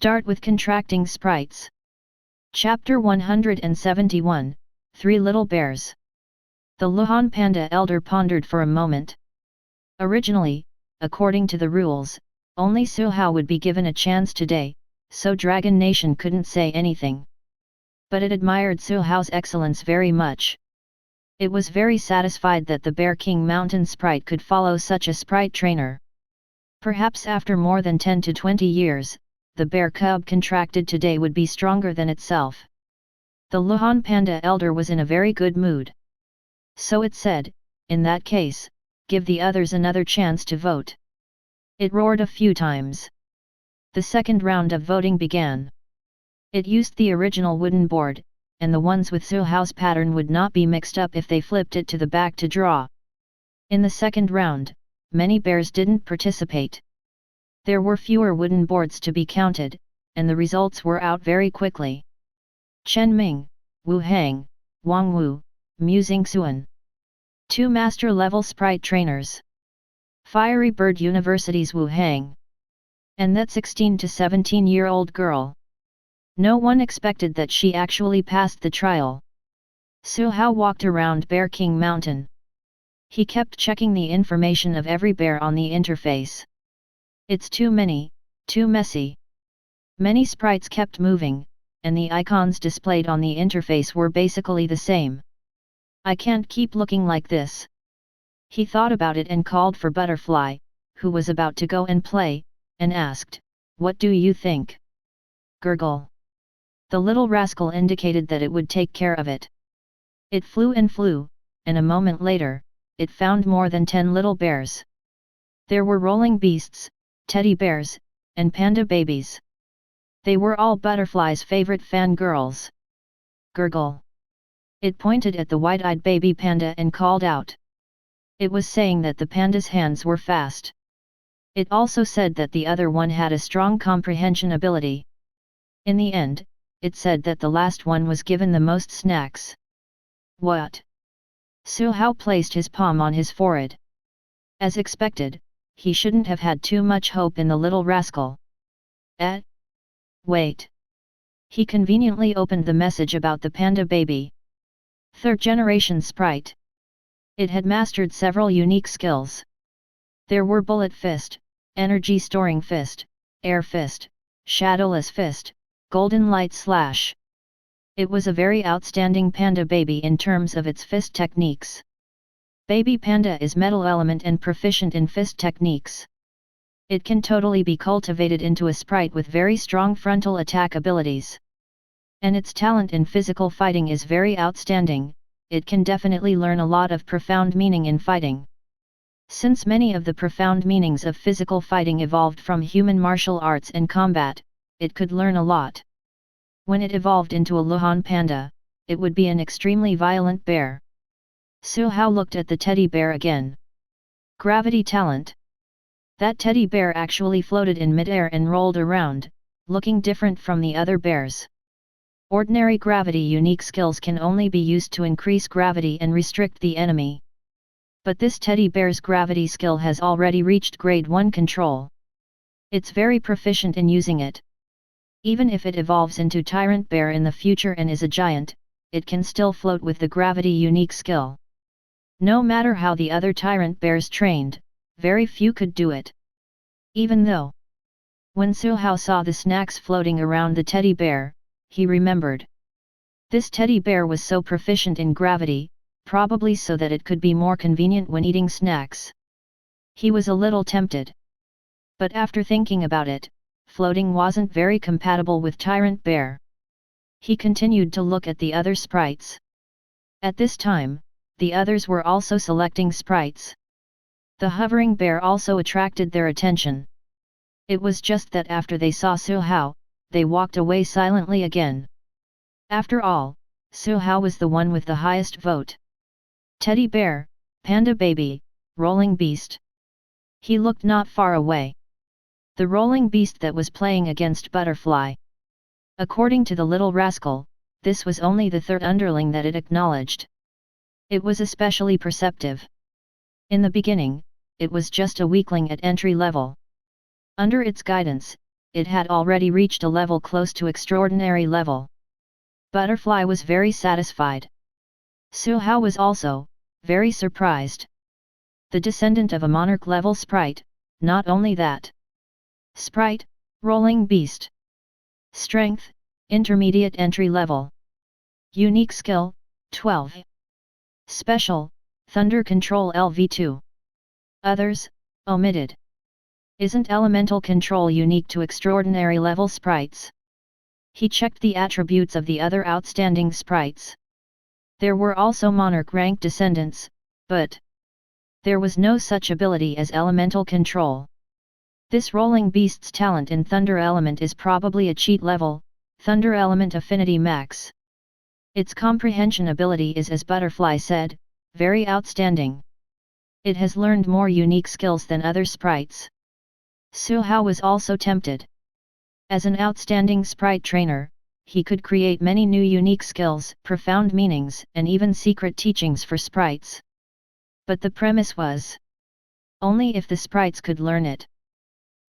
Start with contracting sprites. Chapter 171, 3 Little Bears. The Luhan Panda elder pondered for a moment. Originally, according to the rules, only Su Hao would be given a chance today, so Dragon Nation couldn't say anything. But it admired Su Hao's excellence very much. It was very satisfied that the Bear King Mountain Sprite could follow such a sprite trainer. Perhaps after more than 10 to 20 years, the bear cub contracted today would be stronger than itself. The Luhan Panda elder was in a very good mood. So it said, in that case, give the others another chance to vote. It roared a few times. The second round of voting began. It used the original wooden board, and the ones with Su Hao's pattern would not be mixed up if they flipped it to the back to draw. In the second round, many bears didn't participate. There were fewer wooden boards to be counted, and the results were out very quickly. Chen Ming, Wu Hang, Wang Wu, Mu Xingxuan. 2 master-level sprite trainers. Fiery Bird University's Wu Hang. And that 16 to 17-year-old girl. No one expected that she actually passed the trial. Su Hao walked around Bear King Mountain. He kept checking the information of every bear on the interface. It's too many, too messy. Many sprites kept moving, and the icons displayed on the interface were basically the same. I can't keep looking like this. He thought about it and called for Butterfly, who was about to go and play, and asked, "What do you think?" Gurgle. The little rascal indicated that it would take care of it. It flew, and a moment later, it found more than 10 little bears. There were rolling beasts, teddy bears, and panda babies. They were all Butterfly's favorite fangirls. Gurgle. It pointed at the wide-eyed baby panda and called out. It was saying that the panda's hands were fast. It also said that the other one had a strong comprehension ability. In the end, it said that the last one was given the most snacks. What? Su Hao placed his palm on his forehead. As expected, he shouldn't have had too much hope in the little rascal. Wait. He conveniently opened the message about the panda baby. 3rd generation sprite. It had mastered several unique skills. There were Bullet Fist, Energy Storing Fist, Air Fist, Shadowless Fist, Golden Light Slash. It was a very outstanding panda baby in terms of its fist techniques. Baby panda is metal element and proficient in fist techniques. It can totally be cultivated into a sprite with very strong frontal attack abilities. And its talent in physical fighting is very outstanding. It can definitely learn a lot of profound meaning in fighting. Since many of the profound meanings of physical fighting evolved from human martial arts and combat, it could learn a lot. When it evolved into a Luhan panda, it would be an extremely violent bear. Su Hao looked at the teddy bear again. Gravity talent. That teddy bear actually floated in midair and rolled around, looking different from the other bears. Ordinary gravity unique skills can only be used to increase gravity and restrict the enemy. But this teddy bear's gravity skill has already reached grade 1 control. It's very proficient in using it. Even if it evolves into Tyrant Bear in the future and is a giant, it can still float with the gravity unique skill. No matter how the other Tyrant Bears trained, very few could do it. Even though, when Su Hao saw the snacks floating around the teddy bear, he remembered. This teddy bear was so proficient in gravity, probably so that it could be more convenient when eating snacks. He was a little tempted. But after thinking about it, floating wasn't very compatible with Tyrant Bear. He continued to look at the other sprites. At this time, the others were also selecting sprites. The hovering bear also attracted their attention. It was just that after they saw Su Hao, they walked away silently again. After all, Su Hao was the one with the highest vote. Teddy bear, panda baby, rolling beast. He looked not far away. The rolling beast that was playing against Butterfly. According to the little rascal, this was only the 3rd underling that it acknowledged. It was especially perceptive. In the beginning, it was just a weakling at entry level. Under its guidance, it had already reached a level close to extraordinary level. Butterfly was very satisfied. Su Hao was also very surprised. The descendant of a monarch-level sprite, not only that. Sprite, rolling beast. Strength, intermediate entry level. Unique skill, 12. Special, Thunder Control LV2. Others, omitted. Isn't elemental control unique to extraordinary level sprites? He checked the attributes of the other outstanding sprites. There were also monarch rank descendants, but there was no such ability as elemental control. This rolling beast's talent in Thunder Element is probably a cheat level, Thunder Element Affinity Max. Its comprehension ability is, as Butterfly said, very outstanding. It has learned more unique skills than other sprites. Su Hao was also tempted. As an outstanding sprite trainer, he could create many new unique skills, profound meanings, and even secret teachings for sprites. But the premise was only if the sprites could learn it.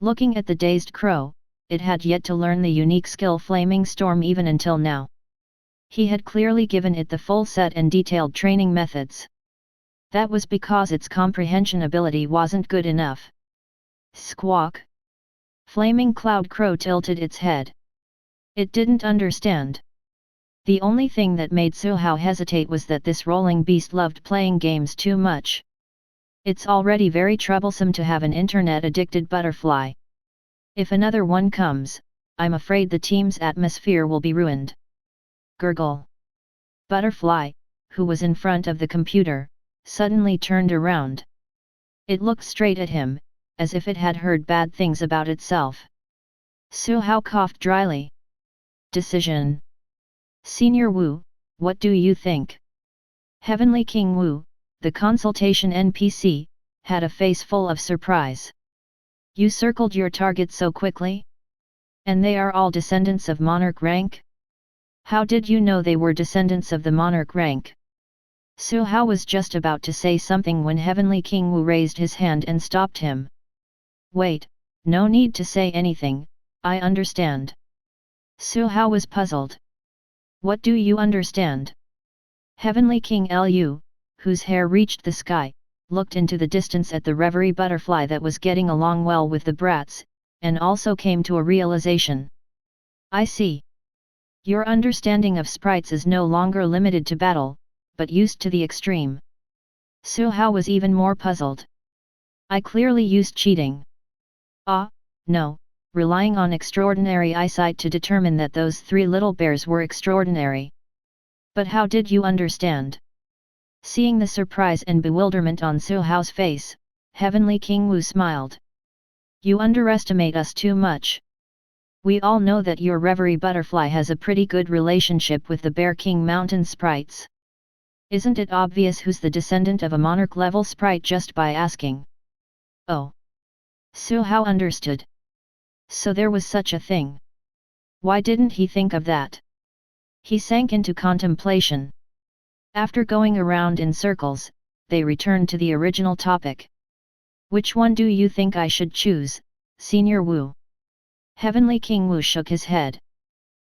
Looking at the dazed crow, it had yet to learn the unique skill Flaming Storm even until now. He had clearly given it the full set and detailed training methods. That was because its comprehension ability wasn't good enough. Squawk! Flaming Cloud Crow tilted its head. It didn't understand. The only thing that made Su Hao hesitate was that this rolling beast loved playing games too much. It's already very troublesome to have an internet-addicted butterfly. If another one comes, I'm afraid the team's atmosphere will be ruined. Gurgle. Butterfly, who was in front of the computer, suddenly turned around. It looked straight at him, as if it had heard bad things about itself. Su Hao coughed dryly. Decision. Senior Wu, what do you think? Heavenly King Wu, the consultation NPC, had a face full of surprise. You circled your target so quickly? And they are all descendants of monarch rank? How did you know they were descendants of the monarch rank? Su Hao was just about to say something when Heavenly King Wu raised his hand and stopped him. Wait, no need to say anything, I understand. Su Hao was puzzled. What do you understand? Heavenly King Lu, whose hair reached the sky, looked into the distance at the reverie butterfly that was getting along well with the brats, and also came to a realization. I see. Your understanding of sprites is no longer limited to battle, but used to the extreme. Su Hao was even more puzzled. I clearly used cheating. Ah, no, relying on extraordinary eyesight to determine that those three little bears were extraordinary. But how did you understand? Seeing the surprise and bewilderment on Su Hao's face, Heavenly King Wu smiled. You underestimate us too much. We all know that your reverie butterfly has a pretty good relationship with the Bear King Mountain sprites. Isn't it obvious who's the descendant of a monarch-level sprite just by asking? Oh! Su Hao understood. So there was such a thing. Why didn't he think of that? He sank into contemplation. After going around in circles, they returned to the original topic. Which one do you think I should choose, Senior Wu? Heavenly King Wu shook his head.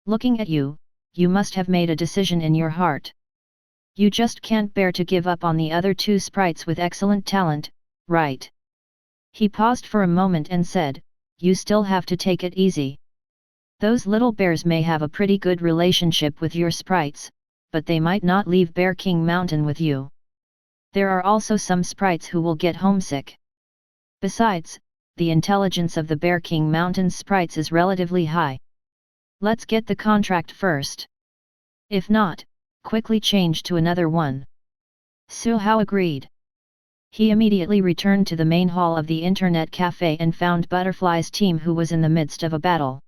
Looking at you, you must have made a decision in your heart. You just can't bear to give up on the other two sprites with excellent talent, right? He paused for a moment and said, you still have to take it easy. Those little bears may have a pretty good relationship with your sprites, but they might not leave Bear King Mountain with you. There are also some sprites who will get homesick. Besides, the intelligence of the Bear King Mountain sprites is relatively high. Let's get the contract first. If not, quickly change to another one. Su Hao agreed. He immediately returned to the main hall of the internet cafe and found Butterfly's team, who was in the midst of a battle.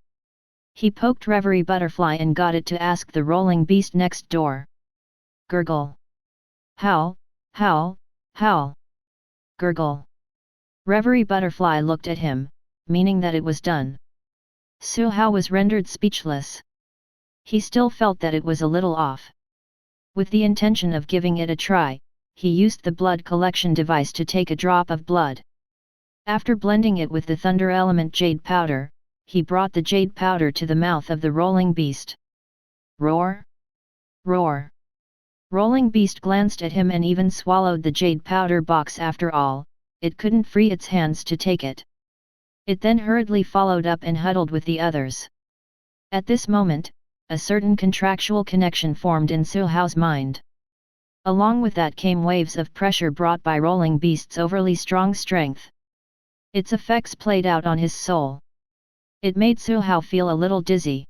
He poked Reverie Butterfly and got it to ask the rolling beast next door. Gurgle. Howl, howl, howl. Gurgle. Reverie Butterfly looked at him, meaning that it was done. Su Hao was rendered speechless. He still felt that it was a little off. With the intention of giving it a try, he used the blood collection device to take a drop of blood. After blending it with the Thunder Element Jade Powder, he brought the jade powder to the mouth of the rolling beast. Roar! Roar! Rolling beast glanced at him and even swallowed the jade powder box. After all, it couldn't free its hands to take it. It then hurriedly followed up and huddled with the others. At this moment, a certain contractual connection formed in Su Hao's mind. Along with that came waves of pressure brought by rolling beast's overly strong strength. Its effects played out on his soul. It made Su Hao feel a little dizzy.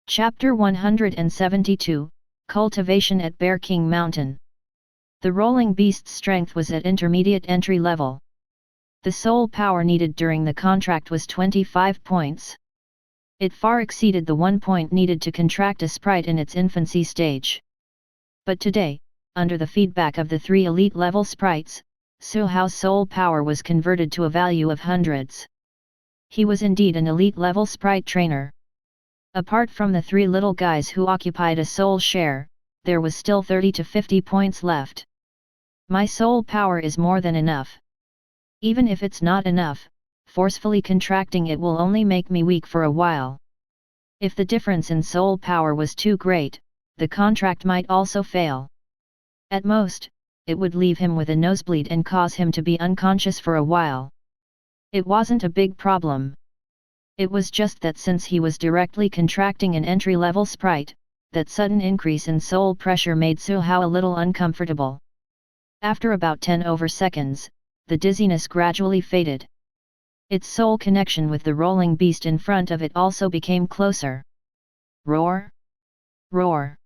Chapter 172, Cultivation at Bear King Mountain. The rolling beast's strength was at intermediate entry level. The soul power needed during the contract was 25 points. It far exceeded the 1 point needed to contract a sprite in its infancy stage. But today, under the feedback of the 3 elite level sprites, Su Hao's soul power was converted to a value of hundreds. He was indeed an elite level sprite trainer. Apart from the 3 little guys who occupied a soul share, there was still 30 to 50 points left. My soul power is more than enough. Even if it's not enough, forcefully contracting it will only make me weak for a while. If the difference in soul power was too great, the contract might also fail. At most, it would leave him with a nosebleed and cause him to be unconscious for a while. It wasn't a big problem. It was just that since he was directly contracting an entry-level sprite, that sudden increase in soul pressure made Su Hao a little uncomfortable. After about 10 over seconds, the dizziness gradually faded. Its soul connection with the rolling beast in front of it also became closer. Roar! Roar!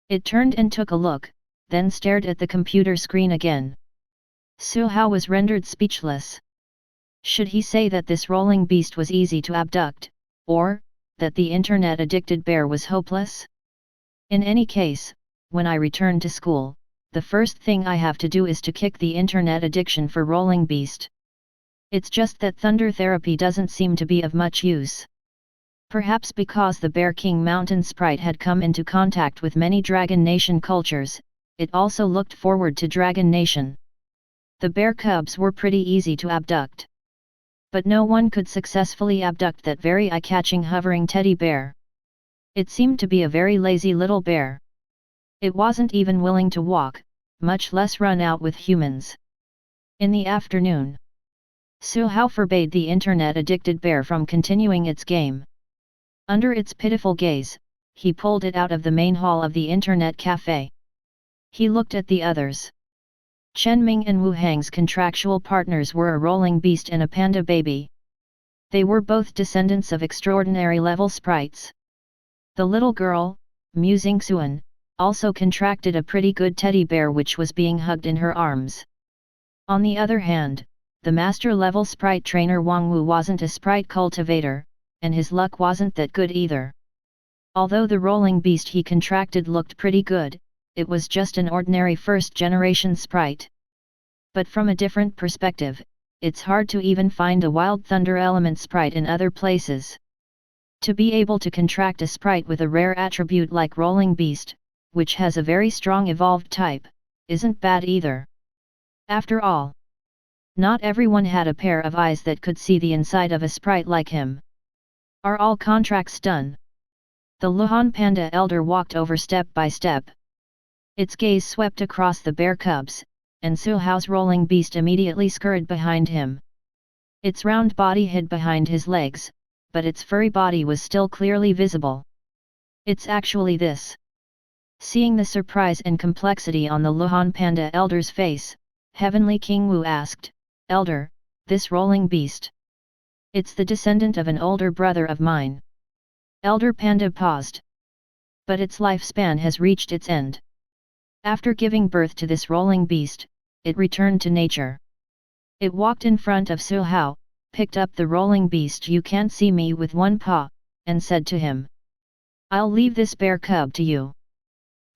It turned and took a look, then stared at the computer screen again. Su Hao was rendered speechless. Should he say that this rolling beast was easy to abduct, or that the internet-addicted bear was hopeless? In any case, when I return to school, the first thing I have to do is to kick the internet addiction for rolling beast. It's just that thunder therapy doesn't seem to be of much use. Perhaps because the Bear King Mountain sprite had come into contact with many Dragon Nation cultures, it also looked forward to Dragon Nation. The bear cubs were pretty easy to abduct. But no one could successfully abduct that very eye-catching hovering teddy bear. It seemed to be a very lazy little bear. It wasn't even willing to walk, much less run out with humans. In the afternoon, Su Hao forbade the internet-addicted bear from continuing its game. Under its pitiful gaze, he pulled it out of the main hall of the internet cafe. He looked at the others. Chen Ming and Wu Hang's contractual partners were a rolling beast and a panda baby. They were both descendants of extraordinary level sprites. The little girl, Mu Xingxuan, also contracted a pretty good teddy bear which was being hugged in her arms. On the other hand, the master-level sprite trainer Wang Wu wasn't a sprite cultivator, and his luck wasn't that good either. Although the rolling beast he contracted looked pretty good, it was just an ordinary first-generation sprite. But from a different perspective, it's hard to even find a wild thunder element sprite in other places. To be able to contract a sprite with a rare attribute like rolling beast, which has a very strong evolved type, isn't bad either. After all, not everyone had a pair of eyes that could see the inside of a sprite like him. Are all contracts done? The Luhan Panda elder walked over step by step. Its gaze swept across the bear cubs, and Su Hao's rolling beast immediately scurried behind him. Its round body hid behind his legs, but its furry body was still clearly visible. It's actually this. Seeing the surprise and complexity on the Luhan Panda elder's face, Heavenly King Wu asked, "Elder, this rolling beast? It's the descendant of an older brother of mine." Elder Panda paused. But its lifespan has reached its end. After giving birth to this rolling beast, it returned to nature. It walked in front of Su Hao, picked up the rolling beast "You can't see me" with one paw, and said to him, "I'll leave this bear cub to you.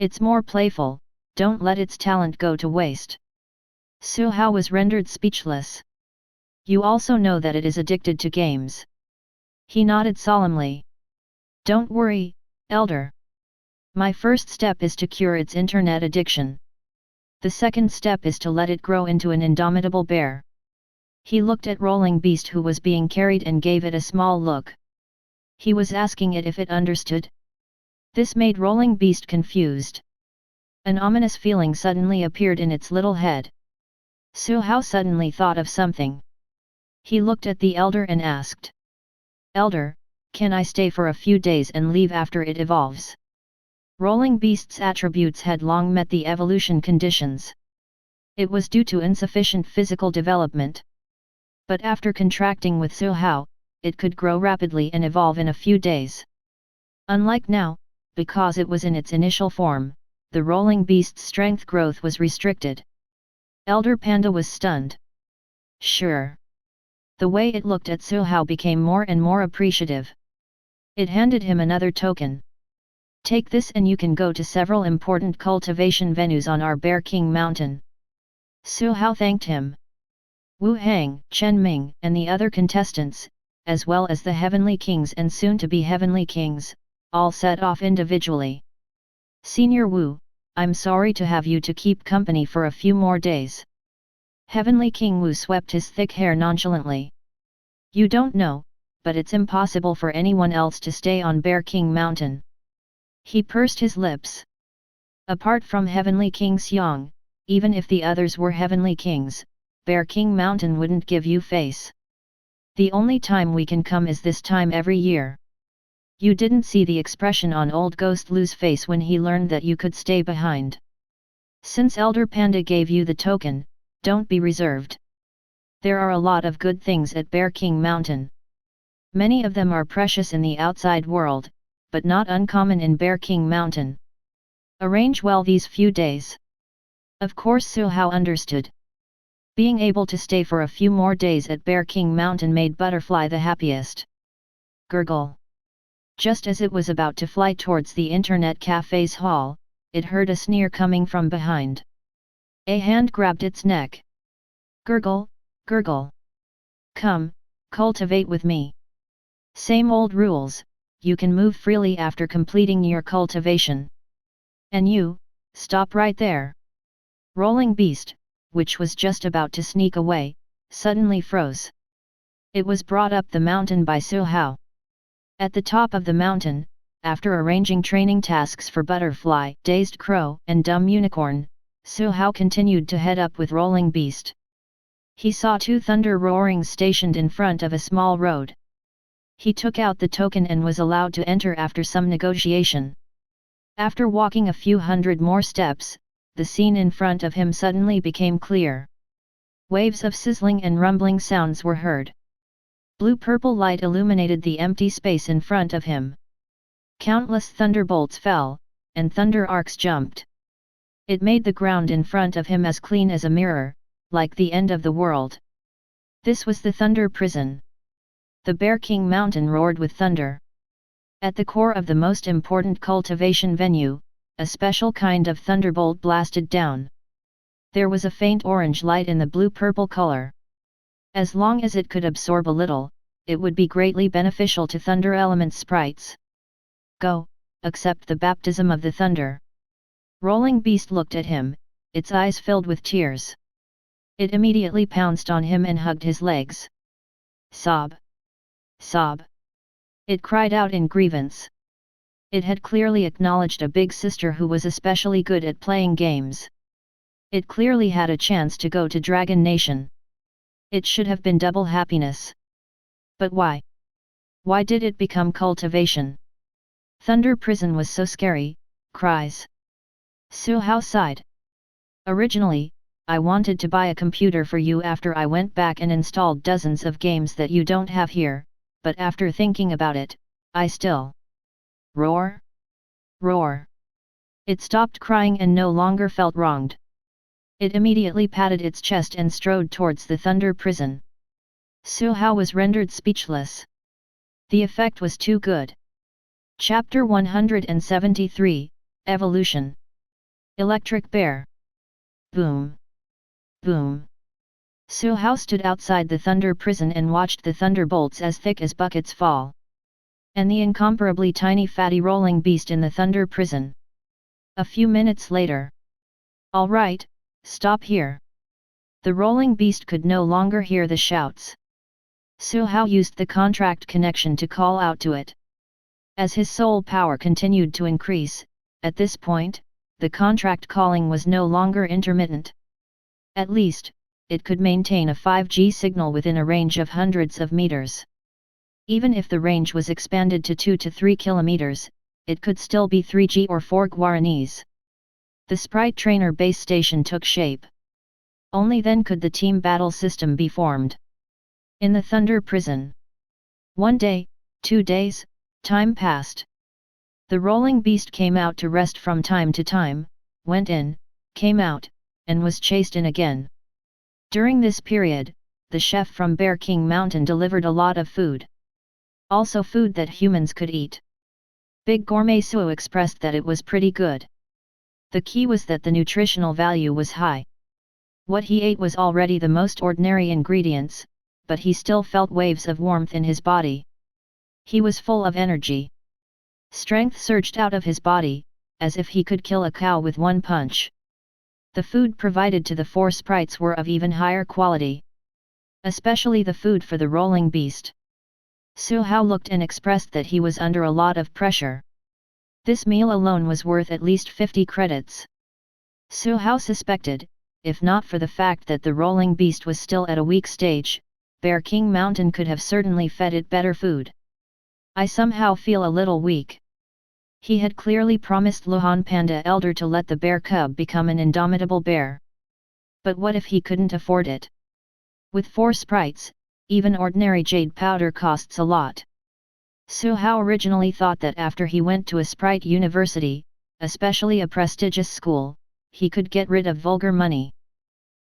It's more playful, don't let its talent go to waste." Su Hao was rendered speechless. "You also know that it is addicted to games." He nodded solemnly. "Don't worry, Elder. My first step is to cure its internet addiction. The second step is to let it grow into an indomitable bear." He looked at Rolling Beast who was being carried and gave it a small look. He was asking it if it understood. This made Rolling Beast confused. An ominous feeling suddenly appeared in its little head. Su Hao suddenly thought of something. He looked at the elder and asked, "Elder, can I stay for a few days and leave after it evolves?" Rolling Beast's attributes had long met the evolution conditions. It was due to insufficient physical development. But after contracting with Su Hao, it could grow rapidly and evolve in a few days. Unlike now, because it was in its initial form, the Rolling Beast's strength growth was restricted. Elder Panda was stunned. Sure. The way it looked at Su Hao became more and more appreciative. It handed him another token. Take this and you can go to several important cultivation venues on our Bear King Mountain. Su Hao thanked him. Wu Hang, Chen Ming, and the other contestants, as well as the Heavenly Kings and soon-to-be Heavenly Kings, all set off individually. Senior Wu, I'm sorry to have you to keep company for a few more days. Heavenly King Wu swept his thick hair nonchalantly. You don't know, but it's impossible for anyone else to stay on Bear King Mountain. He pursed his lips. Apart from Heavenly King Xiang, even if the others were Heavenly Kings, Bear King Mountain wouldn't give you face. The only time we can come is this time every year. You didn't see the expression on old Ghost Lu's face when he learned that you could stay behind. Since Elder Panda gave you the token, don't be reserved. There are a lot of good things at Bear King Mountain. Many of them are precious in the outside world, but not uncommon in Bear King Mountain. Arrange well these few days. Of course Su Hao understood. Being able to stay for a few more days at Bear King Mountain made Butterfly the happiest. Gurgle. Just as it was about to fly towards the internet cafe's hall, it heard a sneer coming from behind. A hand grabbed its neck. Gurgle, gurgle. Come, cultivate with me. Same old rules, you can move freely after completing your cultivation. And you, stop right there. Rolling Beast, which was just about to sneak away, suddenly froze. It was brought up the mountain by Su Hao. At the top of the mountain, after arranging training tasks for Butterfly, Dazed Crow, and Dumb Unicorn, Su Hao continued to head up with Rolling Beast. He saw two thunder roarings stationed in front of a small road. He took out the token and was allowed to enter after some negotiation. After walking a few hundred more steps, the scene in front of him suddenly became clear. Waves of sizzling and rumbling sounds were heard. Blue-purple light illuminated the empty space in front of him. Countless thunderbolts fell, and thunder arcs jumped. It made the ground in front of him as clean as a mirror, like the end of the world. This was the Thunder Prison. The Bear King Mountain roared with thunder. At the core of the most important cultivation venue, a special kind of thunderbolt blasted down. There was a faint orange light in the blue-purple color. As long as it could absorb a little, it would be greatly beneficial to Thunder Element Sprites. Go, accept the baptism of the thunder. Rolling Beast looked at him, its eyes filled with tears. It immediately pounced on him and hugged his legs. Sob! Sob! It cried out in grievance. It had clearly acknowledged a big sister who was especially good at playing games. It clearly had a chance to go to Dragon Nation. It should have been double happiness. But why? Why did it become cultivation? Thunder Prison was so scary, cries. Su Hao sighed. Originally, I wanted to buy a computer for you after I went back and installed dozens of games that you don't have here, but after thinking about it, I still... Roar! Roar! It stopped crying and no longer felt wronged. It immediately patted its chest and strode towards the Thunder Prison. Su Hao was rendered speechless. The effect was too good. Chapter 173, Evolution. Electric Bear. Boom! Boom! Su Hao stood outside the Thunder Prison and watched the thunderbolts as thick as buckets fall. And the incomparably tiny fatty Rolling Beast in the Thunder Prison. A few minutes later. All right, stop here. The Rolling Beast could no longer hear the shouts. Su Hao used the contract connection to call out to it. As his soul power continued to increase, at this point, the contract calling was no longer intermittent. At least, it could maintain a 5G signal within a range of hundreds of meters. Even if the range was expanded to 2 to 3 kilometers, it could still be 3G or 4 Guaranis. The Sprite Trainer base station took shape. Only then could the team battle system be formed. In the Thunder Prison. 1 day, 2 days, time passed. The rolling beast came out to rest from time to time, went in, came out, and was chased in again. During this period, the chef from Bear King Mountain delivered a lot of food. Also food that humans could eat. Big Gourmet Suo expressed that it was pretty good. The key was that the nutritional value was high. What he ate was already the most ordinary ingredients, but he still felt waves of warmth in his body. He was full of energy. Strength surged out of his body, as if he could kill a cow with one punch. The food provided to the 4 sprites were of even higher quality. Especially the food for the rolling beast. Su Hao looked and expressed that he was under a lot of pressure. This meal alone was worth at least 50 credits. Su Hao suspected, if not for the fact that the rolling beast was still at a weak stage, Bear King Mountain could have certainly fed it better food. I somehow feel a little weak. He had clearly promised Luhan Panda Elder to let the bear cub become an indomitable bear. But what if he couldn't afford it? With 4 sprites, even ordinary jade powder costs a lot. Su Hao originally thought that after he went to a sprite university, especially a prestigious school, he could get rid of vulgar money.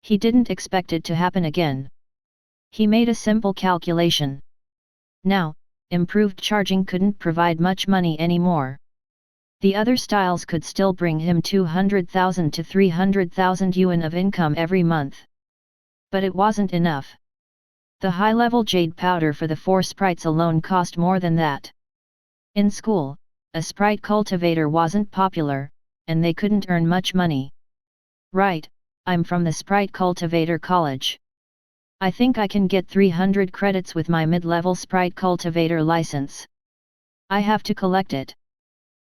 He didn't expect it to happen again. He made a simple calculation. Now, improved charging couldn't provide much money anymore. The other styles could still bring him 200,000 to 300,000 yuan of income every month. But it wasn't enough. The high-level jade powder for the 4 sprites alone cost more than that. In school, a sprite cultivator wasn't popular, and they couldn't earn much money. Right, I'm from the Sprite Cultivator College. I think I can get 300 credits with my mid-level Sprite Cultivator license. I have to collect it.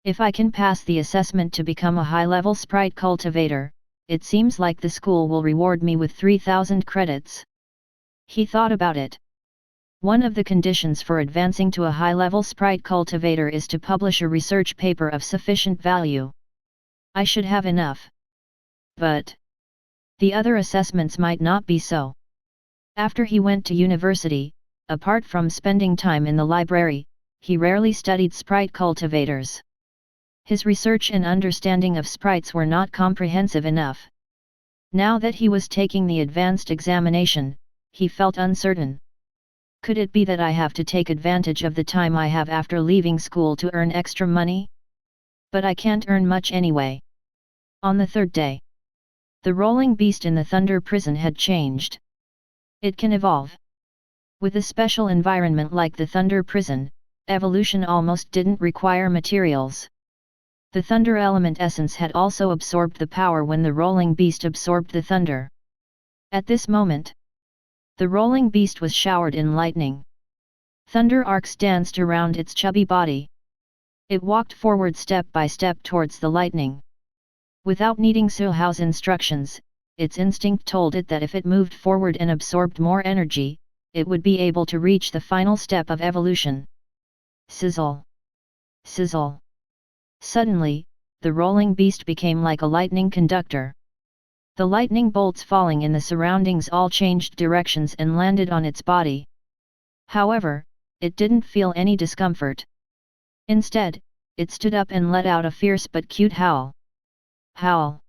If I can pass the assessment to become a high-level Sprite Cultivator, it seems like the school will reward me with 3,000 credits. He thought about it. One of the conditions for advancing to a high-level Sprite Cultivator is to publish a research paper of sufficient value. I should have enough. But the other assessments might not be so. After he went to university, apart from spending time in the library, he rarely studied sprite cultivators. His research and understanding of sprites were not comprehensive enough. Now that he was taking the advanced examination, he felt uncertain. Could it be that I have to take advantage of the time I have after leaving school to earn extra money? But I can't earn much anyway. On the 3rd day, the rolling beast in the Thunder Prison had changed. It can evolve. With a special environment like the Thunder Prison, evolution almost didn't require materials. The Thunder element essence had also absorbed the power when the rolling beast absorbed the thunder. At this moment, the rolling beast was showered in lightning. Thunder arcs danced around its chubby body. It walked forward step by step towards the lightning. Without needing Su Hao's instructions, its instinct told it that if it moved forward and absorbed more energy, it would be able to reach the final step of evolution. Sizzle! Sizzle! Suddenly, the rolling beast became like a lightning conductor. The lightning bolts falling in the surroundings all changed directions and landed on its body. However, it didn't feel any discomfort. Instead, it stood up and let out a fierce but cute howl. Howl!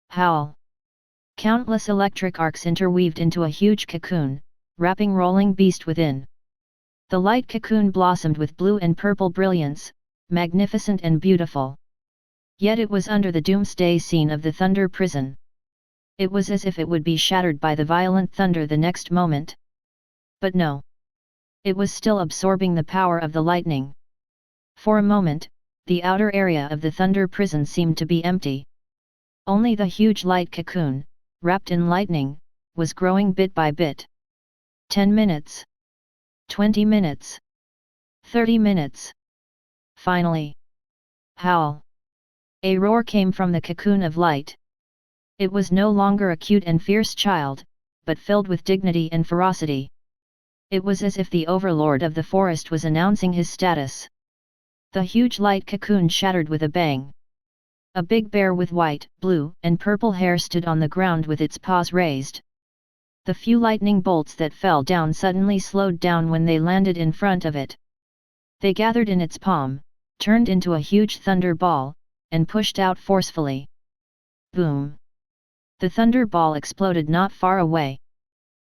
Howl! Countless electric arcs interweaved into a huge cocoon, wrapping rolling beast within. The light cocoon blossomed with blue and purple brilliance, magnificent and beautiful. Yet it was under the doomsday scene of the Thunder Prison. It was as if it would be shattered by the violent thunder the next moment. But no. It was still absorbing the power of the lightning. For a moment, the outer area of the Thunder Prison seemed to be empty. Only the huge light cocoon, wrapped in lightning, was growing bit by bit. 10 minutes. 20 minutes. 30 minutes. finally. Howl! A roar came from the cocoon of light. It was no longer a cute and fierce child, but filled with dignity and ferocity. It was as if the overlord of the forest was announcing his status. The huge light cocoon shattered with a bang. A big bear with white, blue, and purple hair stood on the ground with its paws raised. The few lightning bolts that fell down suddenly slowed down when they landed in front of it. They gathered in its palm, turned into a huge thunder ball, and pushed out forcefully. Boom! The thunder ball exploded not far away.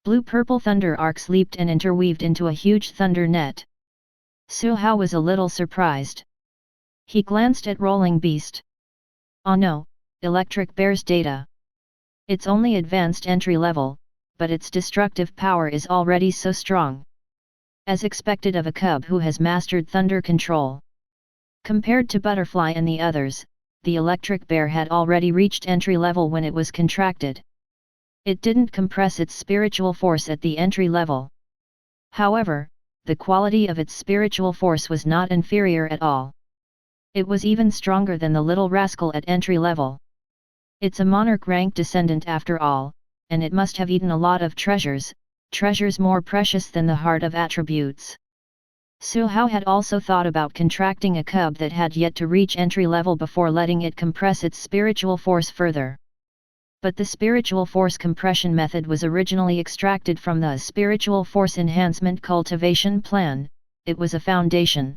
Blue-purple thunder arcs leaped and interweaved into a huge thunder net. Su Hao was a little surprised. He glanced at Rolling Beast. Oh no, Electric Bear's data. It's only advanced entry level, but its destructive power is already so strong. As expected of a cub who has mastered thunder control. Compared to Butterfly and the others, the Electric Bear had already reached entry level when it was contracted. It didn't compress its spiritual force at the entry level. However, the quality of its spiritual force was not inferior at all. It was even stronger than the little rascal at entry level. It's a monarch rank descendant after all, and it must have eaten a lot of treasures, treasures more precious than the heart of attributes. Su Hao had also thought about contracting a cub that had yet to reach entry level before letting it compress its spiritual force further. But the spiritual force compression method was originally extracted from the Spiritual Force Enhancement Cultivation Plan. It was a foundation.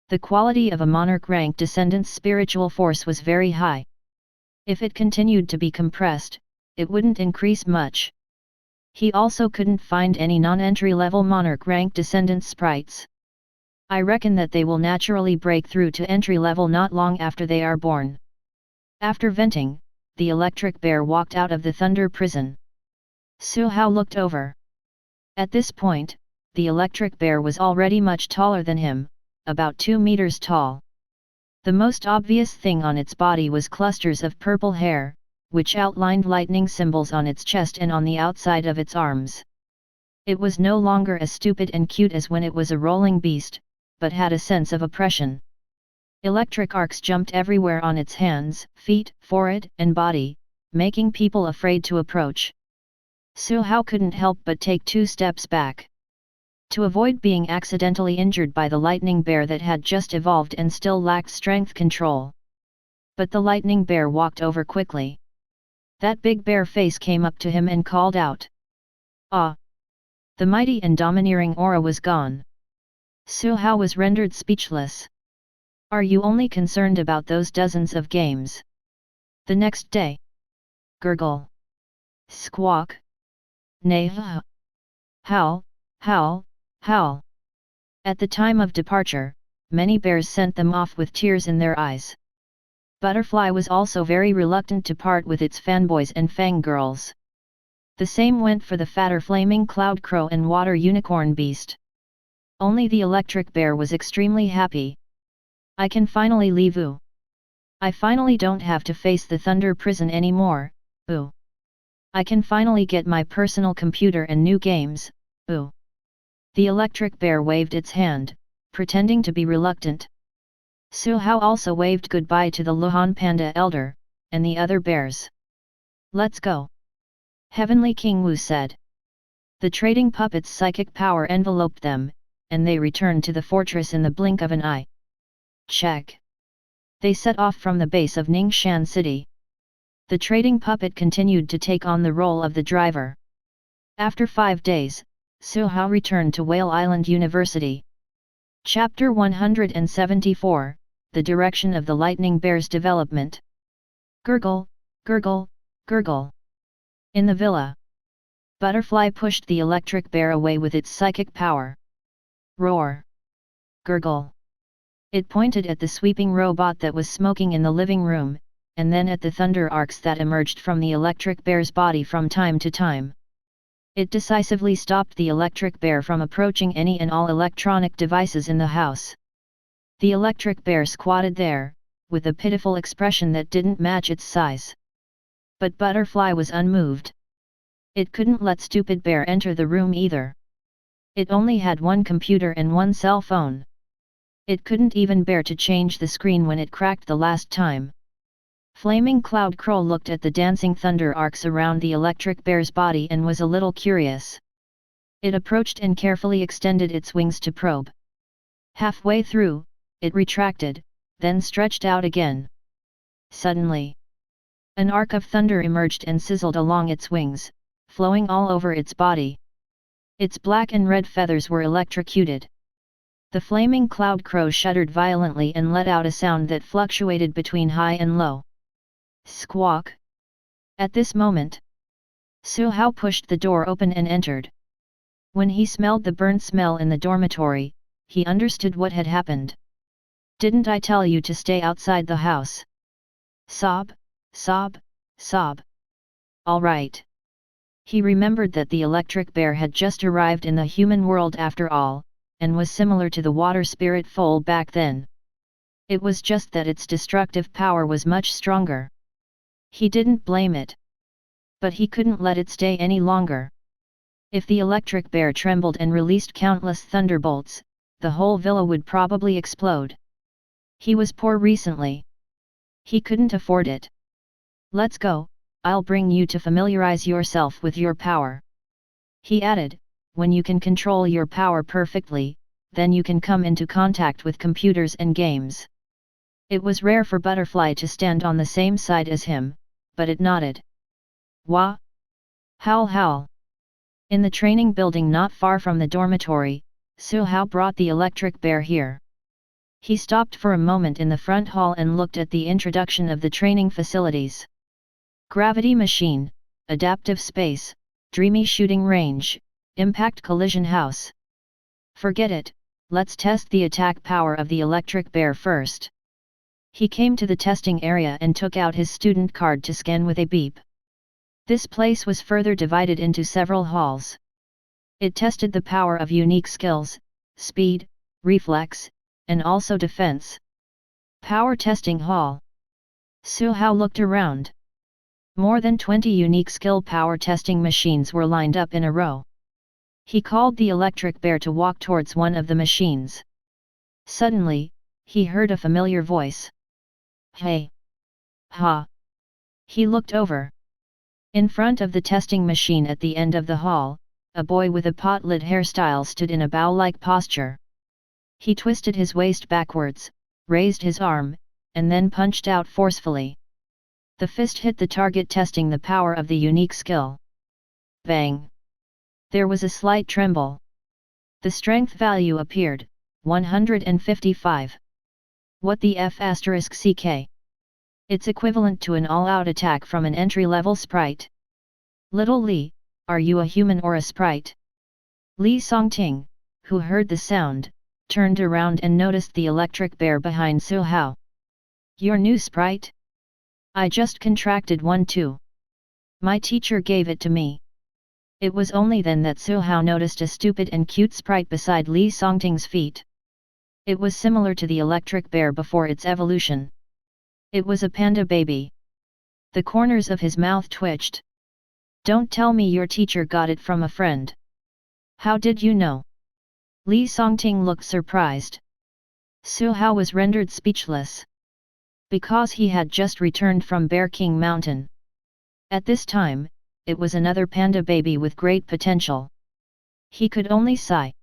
The quality of a monarch rank descendant's spiritual force was very high. If it continued to be compressed, it wouldn't increase much. He also couldn't find any non-entry level monarch rank descendant sprites. I reckon that they will naturally break through to entry level not long after they are born. After venting, the Electric Bear walked out of the thunder prison. Su Hao looked over. At this point, the Electric Bear was already much taller than him, about 2 meters tall. The most obvious thing on its body was clusters of purple hair, which outlined lightning symbols on its chest and on the outside of its arms. It was no longer as stupid and cute as when it was a rolling beast, but had a sense of oppression. Electric arcs jumped everywhere on its hands, feet, forehead, and body, making people afraid to approach. Su Hao couldn't help but take 2 steps back. To avoid being accidentally injured by the lightning bear that had just evolved and still lacked strength control. But the lightning bear walked over quickly. That big bear face came up to him and called out. Ah! The mighty and domineering aura was gone. Su Hao was rendered speechless. Are you only concerned about those dozens of games? The next day. Gurgle. Squawk. Neigh. Howl, howl, howl. At the time of departure, many bears sent them off with tears in their eyes. Butterfly was also very reluctant to part with its fanboys and fangirls. The same went for the fatter flaming cloud crow and water unicorn beast. Only the Electric Bear was extremely happy. I can finally leave Ooh. I finally don't have to face the thunder prison anymore, ooh. I can finally get my personal computer and new games, ooh. The Electric Bear waved its hand, pretending to be reluctant. Su Hao also waved goodbye to the Luhan Panda Elder, and the other bears. Let's go. Heavenly King Wu said. The trading puppet's psychic power enveloped them, and they returned to the fortress in the blink of an eye. Check. They set off from the base of Ningshan City. The trading puppet continued to take on the role of the driver. After 5 days, Su Hao returned to Whale Island University. Chapter 174, The Direction of the Lightning Bear's Development. Gurgle, gurgle, gurgle. In the villa. Butterfly pushed the Electric Bear away with its psychic power. Roar. Gurgle. It pointed at the sweeping robot that was smoking in the living room, and then at the thunder arcs that emerged from the Electric Bear's body from time to time. It decisively stopped the Electric Bear from approaching any and all electronic devices in the house. The Electric Bear squatted there, with a pitiful expression that didn't match its size. But Butterfly was unmoved. It couldn't let Stupid Bear enter the room either. It only had 1 computer and 1 cell phone. It couldn't even bear to change the screen when it cracked the last time. Flaming Cloud Crow looked at the dancing thunder arcs around the electric bear's body and was a little curious. It approached and carefully extended its wings to probe. Halfway through, it retracted, then stretched out again. Suddenly, an arc of thunder emerged and sizzled along its wings, flowing all over its body. Its black and red feathers were electrocuted. The flaming cloud crow shuddered violently and let out a sound that fluctuated between high and low. Squawk! At this moment, Su Hao pushed the door open and entered. When he smelled the burnt smell in the dormitory, he understood what had happened. "Didn't I tell you to stay outside the house?" Sob, sob, sob. All right. He remembered that the electric bear had just arrived in the human world after all, and was similar to the water spirit foal back then. It was just that its destructive power was much stronger. He didn't blame it. But he couldn't let it stay any longer. If the electric bear trembled and released countless thunderbolts, the whole villa would probably explode. He was poor recently. He couldn't afford it. "Let's go, I'll bring you to familiarize yourself with your power," he added. "When you can control your power perfectly, then you can come into contact with computers and games." It was rare for Butterfly to stand on the same side as him, but it nodded. "Wah! Howl howl!" In the training building not far from the dormitory, Su Hao brought the electric bear here. He stopped for a moment in the front hall and looked at the introduction of the training facilities. Gravity machine, adaptive space, dreamy shooting range, impact collision house. Forget it, let's test the attack power of the electric bear first. He came to the testing area and took out his student card to scan with a beep. This place was further divided into several halls. It tested the power of unique skills, speed, reflex, and also defense. Power testing hall. Su Hao looked around. More than 20 unique skill power testing machines were lined up in a row. He called the electric bear to walk towards one of the machines. Suddenly, he heard a familiar voice. "Hey! Ha!" He looked over. In front of the testing machine at the end of the hall, a boy with a pot-lid hairstyle stood in a bow-like posture. He twisted his waist backwards, raised his arm, and then punched out forcefully. The fist hit the target, testing the power of the unique skill. Bang! There was a slight tremble. The strength value appeared, 155. What the F***ck? It's equivalent to an all-out attack from an entry-level sprite. "Little Li, are you a human or a sprite?" Li Songting, who heard the sound, turned around and noticed the electric bear behind Su Hao. "Your new sprite? I just contracted one too. My teacher gave it to me." It was only then that Su Hao noticed a stupid and cute sprite beside Li Songting's feet. It was similar to the electric bear before its evolution. It was a panda baby. The corners of his mouth twitched. "Don't tell me your teacher got it from a friend. How did you know?" Li Songting looked surprised. Su Hao was rendered speechless. Because he had just returned from Bear King Mountain. At this time, it was another panda baby with great potential. He could only sigh.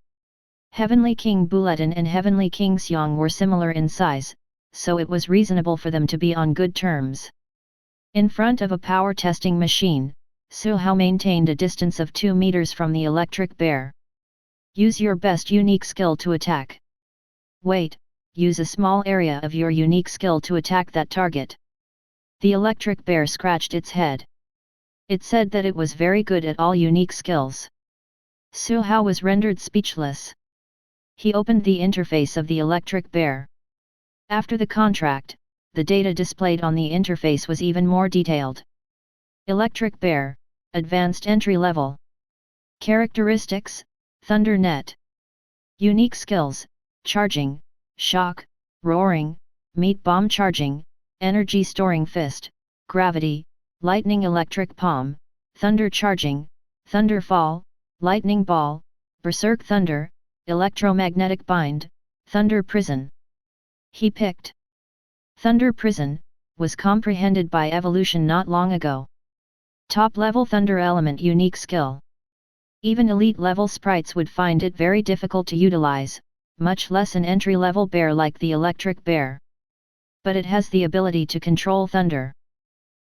Heavenly King Buletin and Heavenly King Xiang were similar in size, so it was reasonable for them to be on good terms. In front of a power testing machine, Su Hao maintained a distance of 2 meters from the electric bear. "Use your best unique skill to attack." "Wait, use a small area of your unique skill to attack that target." The electric bear scratched its head. It said that it was very good at all unique skills. Su Hao was rendered speechless. He opened the interface of the electric bear. After the contract, the data displayed on the interface was even more detailed. Electric bear, advanced entry level. Characteristics, Thundernet. Unique skills, charging, shock, roaring, meat bomb charging, energy storing fist, gravity, lightning electric palm, thunder charging, thunderfall, lightning ball, berserk thunder, electromagnetic bind, thunder prison. He picked. Thunder Prison was comprehended by evolution not long ago. Top-level Thunder Element unique skill. Even elite-level sprites would find it very difficult to utilize, much less an entry-level bear like the electric bear. But it has the ability to control thunder.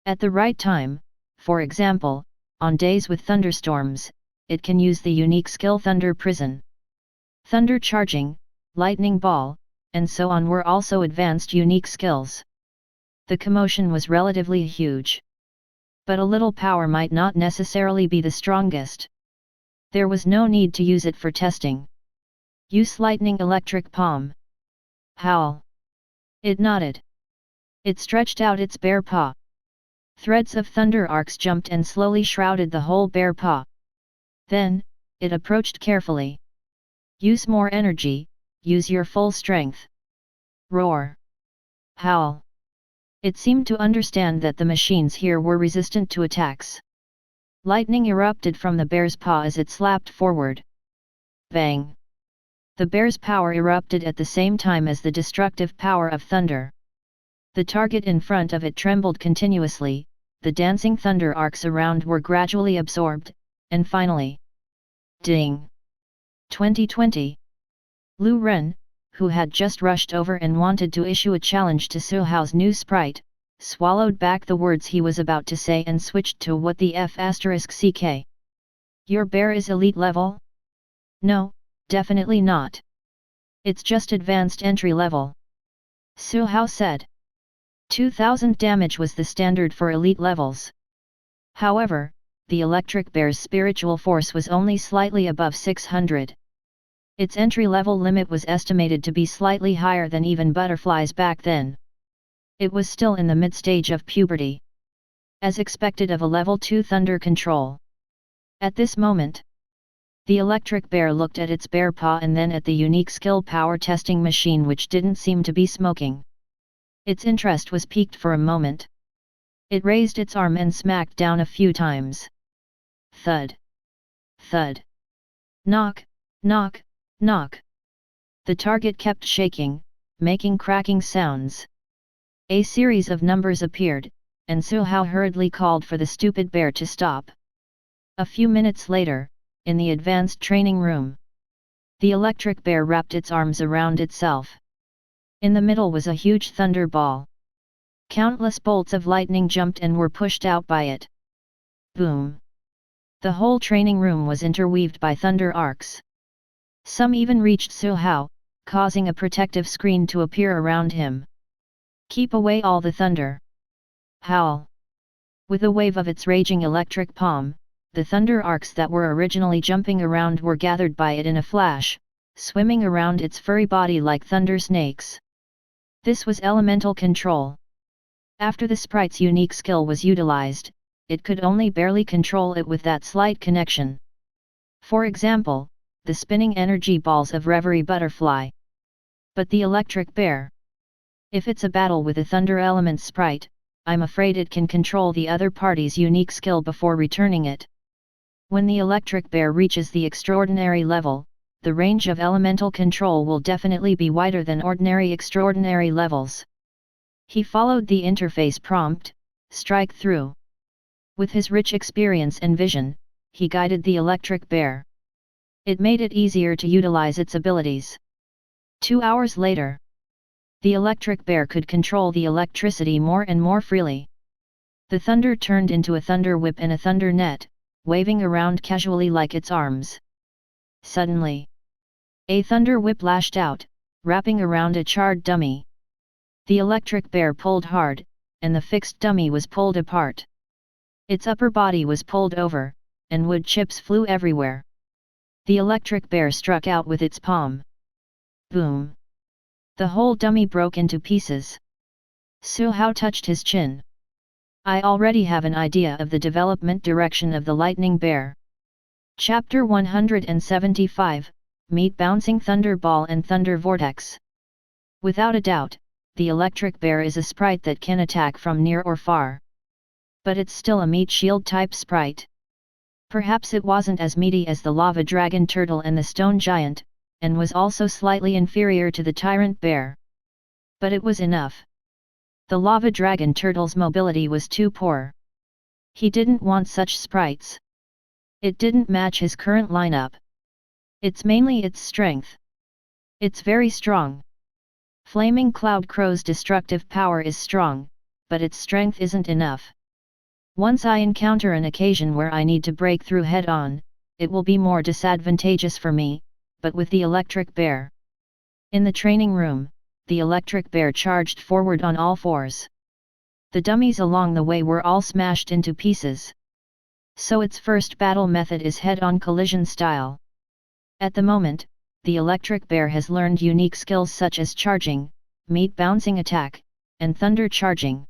At the right time, for example, on days with thunderstorms, it can use the unique skill Thunder Prison. Thunder Charging, Lightning Ball, and so on were also advanced unique skills. The commotion was relatively huge. But a little power might not necessarily be the strongest. There was no need to use it for testing. Use Lightning Electric Palm. Howl. It nodded. It stretched out its bare paw. Threads of thunder arcs jumped and slowly shrouded the whole bare paw. Then, it approached carefully. Use more energy, use your full strength. Roar. Howl. It seemed to understand that the machines here were resistant to attacks. Lightning erupted from the bear's paw as it slapped forward. Bang! The bear's power erupted at the same time as the destructive power of thunder. The target in front of it trembled continuously, the dancing thunder arcs around were gradually absorbed, and finally... Ding! 2020. Lu Ren, who had just rushed over and wanted to issue a challenge to Su Hao's new sprite, swallowed back the words he was about to say and switched to what the F***ck. Your bear is elite level? No, definitely not. It's just advanced entry level. Su Hao said. 2000 damage was the standard for elite levels. However, the electric bear's spiritual force was only slightly above 600. Its entry-level limit was estimated to be slightly higher than even butterflies back then. It was still in the mid-stage of puberty. As expected of a level 2 thunder control. At this moment, the electric bear looked at its bare paw and then at the unique skill power testing machine which didn't seem to be smoking. Its interest was piqued for a moment. It raised its arm and smacked down a few times. Thud. Thud. Knock, knock. Knock. The target kept shaking, making cracking sounds. A series of numbers appeared, and Su Hao hurriedly called for the stupid bear to stop. A few minutes later, in the advanced training room, the electric bear wrapped its arms around itself. In the middle was a huge thunder ball. Countless bolts of lightning jumped and were pushed out by it. Boom! The whole training room was interweaved by thunder arcs. Some even reached Su Hao, causing a protective screen to appear around him. Keep away all the thunder. Howl. With a wave of its raging electric palm, the thunder arcs that were originally jumping around were gathered by it in a flash, swimming around its furry body like thunder snakes. This was elemental control. After the sprite's unique skill was utilized, it could only barely control it with that slight connection. For example, the spinning energy balls of Reverie Butterfly. But the electric bear. If it's a battle with a Thunder Element sprite, I'm afraid it can control the other party's unique skill before returning it. When the electric bear reaches the extraordinary level, the range of elemental control will definitely be wider than ordinary extraordinary levels. He followed the interface prompt, strike through. With his rich experience and vision, he guided the electric bear. It made it easier to utilize its abilities. 2 hours later, the electric bear could control the electricity more and more freely. The thunder turned into a thunder whip and a thunder net, waving around casually like its arms. Suddenly, a thunder whip lashed out, wrapping around a charred dummy. The electric bear pulled hard, and the fixed dummy was pulled apart. Its upper body was pulled over, and wood chips flew everywhere. The electric bear struck out with its palm. Boom! The whole dummy broke into pieces. Su Hao touched his chin. I already have an idea of the development direction of the lightning bear. Chapter 175, Meet Bouncing Thunder Ball and Thunder Vortex. Without a doubt, the electric bear is a sprite that can attack from near or far. But it's still a meat shield type sprite. Perhaps it wasn't as meaty as the lava dragon turtle and the stone giant, and was also slightly inferior to the tyrant bear. But it was enough. The lava dragon turtle's mobility was too poor. He didn't want such sprites. It didn't match his current lineup. It's mainly its strength. It's very strong. Flaming Cloud Crow's destructive power is strong, but its strength isn't enough. Once I encounter an occasion where I need to break through head-on, it will be more disadvantageous for me, but with the electric bear. In the training room, the electric bear charged forward on all fours. The dummies along the way were all smashed into pieces. So its first battle method is head-on collision style. At the moment, the electric bear has learned unique skills such as charging, meat bouncing attack, and thunder charging.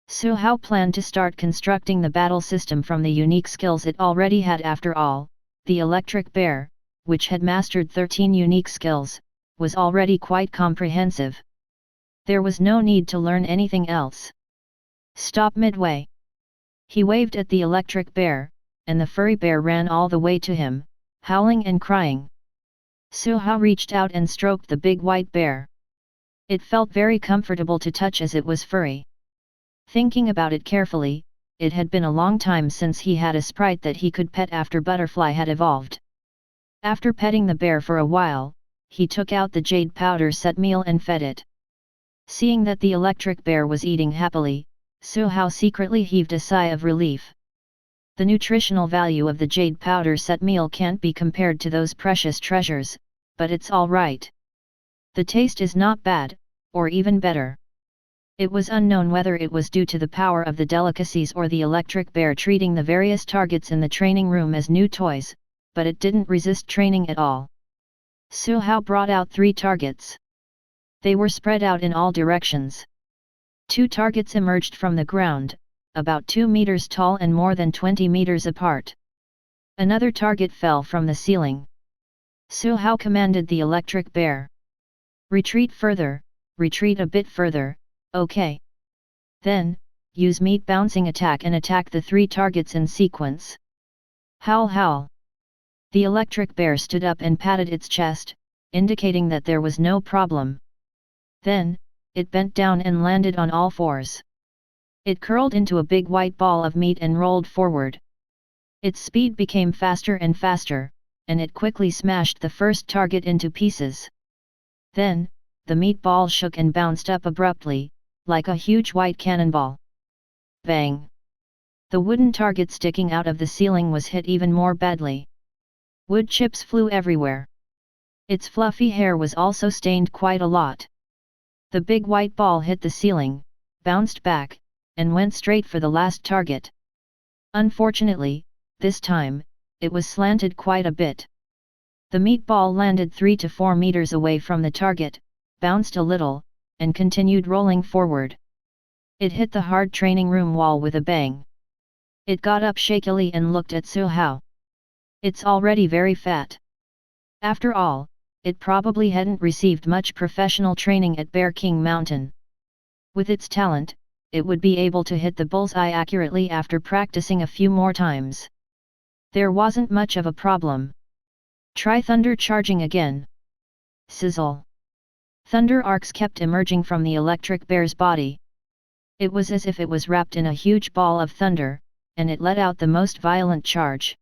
Su Hao planned to start constructing the battle system from the unique skills it already had. After all, the electric bear, which had mastered 13 unique skills, was already quite comprehensive. There was no need to learn anything else. Stop midway. He waved at the electric bear, and the furry bear ran all the way to him, howling and crying. Su Hao reached out and stroked the big white bear. It felt very comfortable to touch as it was furry. Thinking about it carefully, it had been a long time since he had a sprite that he could pet after Butterfly had evolved. After petting the bear for a while, he took out the jade powder set meal and fed it. Seeing that the electric bear was eating happily, Su Hao secretly heaved a sigh of relief. The nutritional value of the jade powder set meal can't be compared to those precious treasures, but it's all right. The taste is not bad, or even better. It was unknown whether it was due to the power of the delicacies or the electric bear treating the various targets in the training room as new toys, but it didn't resist training at all. Su Hao brought out 3 targets. They were spread out in all directions. 2 targets emerged from the ground, about 2 meters tall and more than 20 meters apart. Another target fell from the ceiling. Su Hao commanded the electric bear. Retreat further, retreat a bit further, okay. Then, use meat bouncing attack and attack the 3 targets in sequence. Howl howl. The electric bear stood up and patted its chest, indicating that there was no problem. Then, it bent down and landed on all fours. It curled into a big white ball of meat and rolled forward. Its speed became faster and faster, and it quickly smashed the first target into pieces. Then, the meatball shook and bounced up abruptly, like a huge white cannonball. Bang! The wooden target sticking out of the ceiling was hit even more badly. Wood chips flew everywhere. Its fluffy hair was also stained quite a lot. The big white ball hit the ceiling, bounced back, and went straight for the last target. Unfortunately, this time, it was slanted quite a bit. The meatball landed 3 to 4 meters away from the target, bounced a little, and continued rolling forward. It hit the hard training room wall with a bang. It got up shakily and looked at Su Hao. It's already very fat. After all, it probably hadn't received much professional training at Bear King Mountain. With its talent, it would be able to hit the bullseye accurately after practicing a few more times. There wasn't much of a problem. Try thunder charging again. Sizzle. Thunder arcs kept emerging from the electric bear's body. It was as if it was wrapped in a huge ball of thunder, and it let out the most violent charge.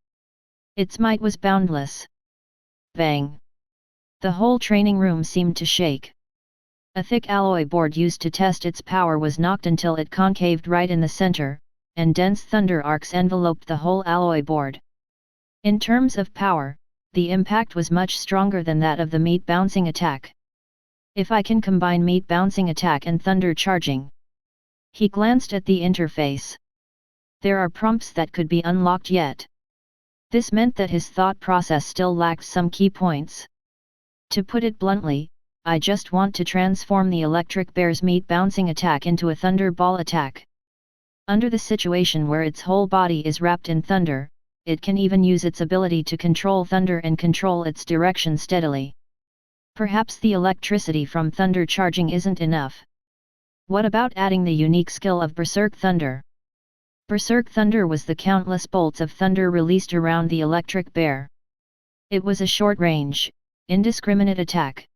Its might was boundless. Bang! The whole training room seemed to shake. A thick alloy board used to test its power was knocked until it concaved right in the center, and dense thunder arcs enveloped the whole alloy board. In terms of power, the impact was much stronger than that of the meat bouncing attack. If I can combine meat bouncing attack and thunder charging. He glanced at the interface. There are prompts that could be unlocked yet. This meant that his thought process still lacked some key points. To put it bluntly, I just want to transform the electric bear's meat bouncing attack into a thunder ball attack. Under the situation where its whole body is wrapped in thunder, it can even use its ability to control thunder and control its direction steadily. Perhaps the electricity from thunder charging isn't enough. What about adding the unique skill of Berserk Thunder? Berserk Thunder was the countless bolts of thunder released around the electric bear. It was a short-range, indiscriminate attack.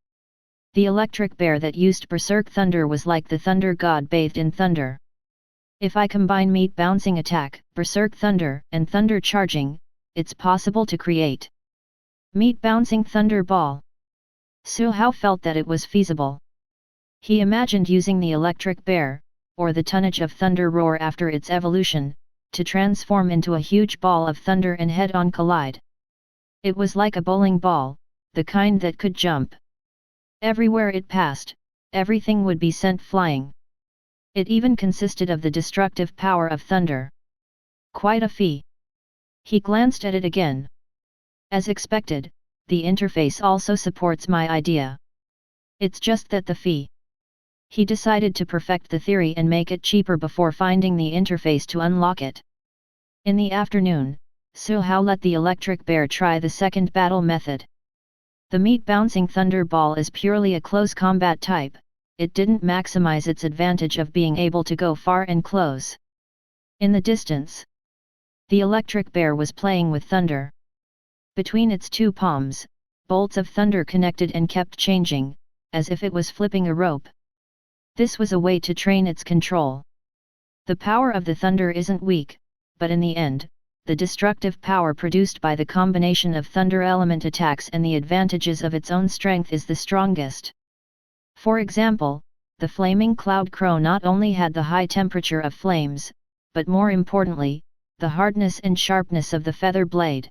The electric bear that used berserk thunder was like the thunder god bathed in thunder. If I combine meat bouncing attack, berserk thunder, and thunder charging, it's possible to create meat bouncing thunder ball. Su Hao felt that it was feasible. He imagined using the electric bear, or the tonnage of thunder roar after its evolution, to transform into a huge ball of thunder and head-on collide. It was like a bowling ball, the kind that could jump. Everywhere it passed, everything would be sent flying. It even consisted of the destructive power of thunder. Quite a feat. He glanced at it again. As expected, the interface also supports my idea. It's just that the fee. He decided to perfect the theory and make it cheaper before finding the interface to unlock it. In the afternoon, Su Hao let the electric bear try the second battle method. The meat bouncing thunder ball is purely a close combat type. It didn't maximize its advantage of being able to go far and close. In the distance, the electric bear was playing with thunder. Between its two palms, bolts of thunder connected and kept changing, as if it was flipping a rope. This was a way to train its control. The power of the thunder isn't weak, but in the end, the destructive power produced by the combination of thunder element attacks and the advantages of its own strength is the strongest. For example, the flaming cloud crow not only had the high temperature of flames, but more importantly, the hardness and sharpness of the feather blade.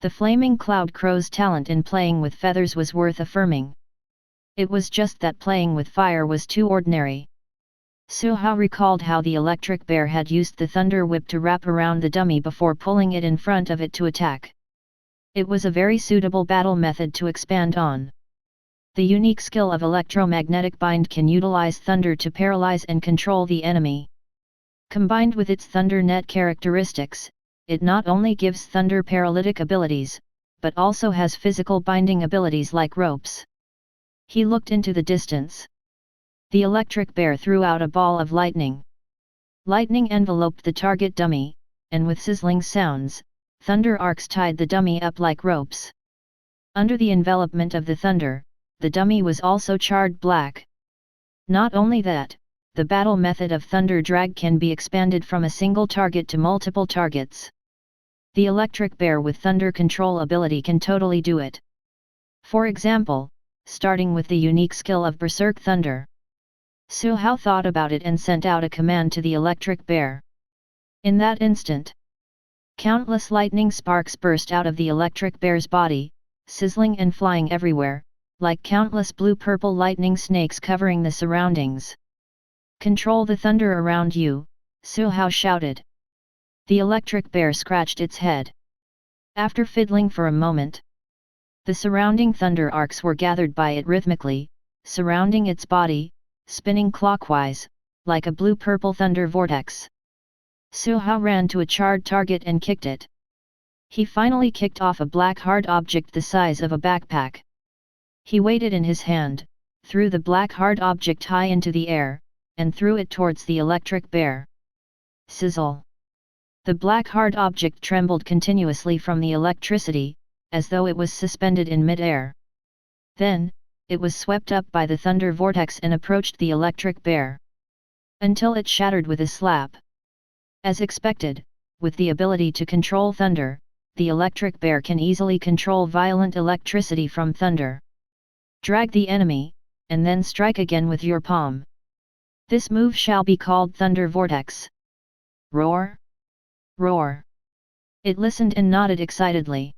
The flaming cloud crow's talent in playing with feathers was worth affirming. It was just that playing with fire was too ordinary. Su Hao recalled how the electric bear had used the thunder whip to wrap around the dummy before pulling it in front of it to attack. It was a very suitable battle method to expand on. The unique skill of electromagnetic bind can utilize thunder to paralyze and control the enemy. Combined with its thunder net characteristics, it not only gives thunder paralytic abilities, but also has physical binding abilities like ropes. He looked into the distance. The electric bear threw out a ball of lightning. Lightning enveloped the target dummy, and with sizzling sounds, thunder arcs tied the dummy up like ropes. Under the envelopment of the thunder, the dummy was also charred black. Not only that, the battle method of thunder drag can be expanded from a single target to multiple targets. The electric bear with thunder control ability can totally do it. For example, starting with the unique skill of berserk thunder. Su Hao thought about it and sent out a command to the electric bear. In that instant, countless lightning sparks burst out of the electric bear's body, sizzling and flying everywhere, like countless blue-purple lightning snakes covering the surroundings. "Control the thunder around you," Su Hao shouted. The electric bear scratched its head. After fiddling for a moment, the surrounding thunder arcs were gathered by it rhythmically, surrounding its body, spinning clockwise, like a blue-purple thunder vortex. Su Hao ran to a charred target and kicked it. He finally kicked off a black hard object the size of a backpack. He weighed it in his hand, threw the black hard object high into the air, and threw it towards the electric bear. Sizzle! The black hard object trembled continuously from the electricity, as though it was suspended in mid-air. Then, it was swept up by the thunder vortex and approached the electric bear. Until it shattered with a slap. As expected, with the ability to control thunder, the electric bear can easily control violent electricity from thunder. Drag the enemy, and then strike again with your palm. This move shall be called Thunder Vortex. Roar! Roar! It listened and nodded excitedly.